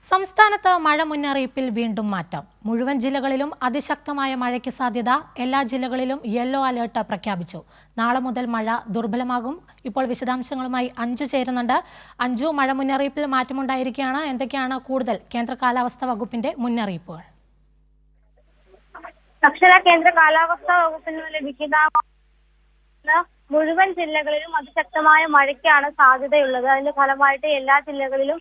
സംസ്ഥാനത്ത് മഴ മുന്നറിയിപ്പിൽ വീണ്ടും മാറ്റം. മുഴുവൻ ജില്ലകളിലും അതിശക്തമായ മഴയ്ക്ക് സാധ്യത. എല്ലാ ജില്ലകളിലും യെല്ലോ അലേർട്ട് പ്രഖ്യാപിച്ചു. നാളെ മുതൽ മഴ ദുർബലമാകും. ഇപ്പോൾ വിശദാംശങ്ങളുമായി അഞ്ജു ചേരുന്നുണ്ട്. അഞ്ജു, മഴ മുന്നറിയിപ്പിൽ മാറ്റമുണ്ടായിരിക്കുകയാണ്. എന്തൊക്കെയാണ് കൂടുതൽ കേന്ദ്ര കാലാവസ്ഥാ വകുപ്പിന്റെ മുന്നറിയിപ്പുകൾ? കേന്ദ്ര കാലാവസ്ഥാ വകുപ്പിൽ നിന്ന് ലഭിക്കുന്ന മുഴുവൻ ജില്ലകളിലും അതിശക്തമായ മഴയ്ക്കാണ് സാധ്യതയുള്ളത്. അതിന്റെ ഫലമായിട്ട് എല്ലാ ജില്ലകളിലും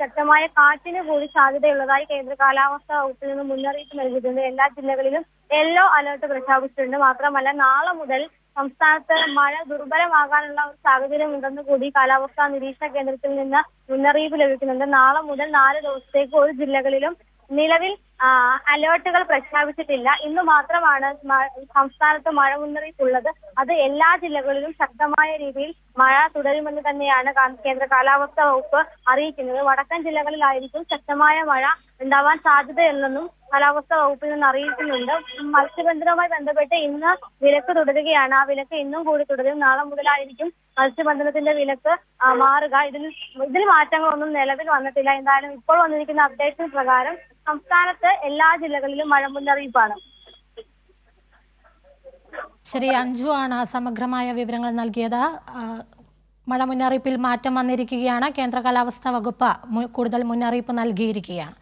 ശക്തമായ കാറ്റിന് കൂടി സാധ്യതയുള്ളതായി കേന്ദ്ര കാലാവസ്ഥാ വകുപ്പിൽ നിന്ന് മുന്നറിയിപ്പ് നൽകിയിട്ടുണ്ട്. എല്ലാ ജില്ലകളിലും യെല്ലോ അലർട്ട് പ്രഖ്യാപിച്ചിട്ടുണ്ട്. മാത്രമല്ല, നാളെ മുതൽ സംസ്ഥാനത്ത് മഴ ദുർബലമാകാനുള്ള ഒരു സാഹചര്യം ഉണ്ടെന്ന് കൂടി കാലാവസ്ഥാ നിരീക്ഷണ കേന്ദ്രത്തിൽ നിന്ന് മുന്നറിയിപ്പ് ലഭിക്കുന്നുണ്ട്. നാളെ മുതൽ 4 ദിവസത്തേക്ക് ഒരു ജില്ലകളിലും നിലവിൽ അലേർട്ടുകൾ പ്രഖ്യാപിച്ചിട്ടില്ല. ഇന്ന് മാത്രമാണ് സംസ്ഥാനത്ത് മഴ മുന്നറിയിപ്പ് ഉള്ളത്. അത് എല്ലാ ജില്ലകളിലും ശക്തമായ രീതിയിൽ മഴ തുടരുമെന്ന് തന്നെയാണ് കേന്ദ്ര കാലാവസ്ഥാ വകുപ്പ് അറിയിക്കുന്നത്. വടക്കൻ ജില്ലകളിലായിരിക്കും ശക്തമായ മഴ ഉണ്ടാവാൻ സാധ്യതയുണ്ടെന്നും കാലാവസ്ഥാ വകുപ്പിൽ നിന്ന് അറിയിക്കുന്നുണ്ട്. മത്സ്യബന്ധനവുമായി ബന്ധപ്പെട്ട് ഇന്ന് വിലക്ക് തുടരുകയാണ്. ആ വിലക്ക് ഇന്നും കൂടി തുടരും. നാളെ മുതലായിരിക്കും മത്സ്യബന്ധനത്തിന്റെ വിലക്ക് മാറുക. ഇതിൽ മാറ്റങ്ങളൊന്നും നിലവിൽ വന്നിട്ടില്ല. എന്തായാലും ഇപ്പോൾ വന്നിരിക്കുന്ന അപ്ഡേഷൻ പ്രകാരം സംസ്ഥാനത്ത് എല്ലാ ജില്ലകളിലും മഴ മുന്നറിയിപ്പാണ്. ശരി, അഞ്ജു ആണ് സമഗ്രമായ വിവരങ്ങൾ നൽകിയത്. മഴ മുന്നറിയിപ്പിൽ മാറ്റം വന്നിരിക്കുകയാണ്. കേന്ദ്ര കാലാവസ്ഥാ വകുപ്പ് കൂടുതൽ മുന്നറിയിപ്പ് നൽകിയിരിക്കുകയാണ്.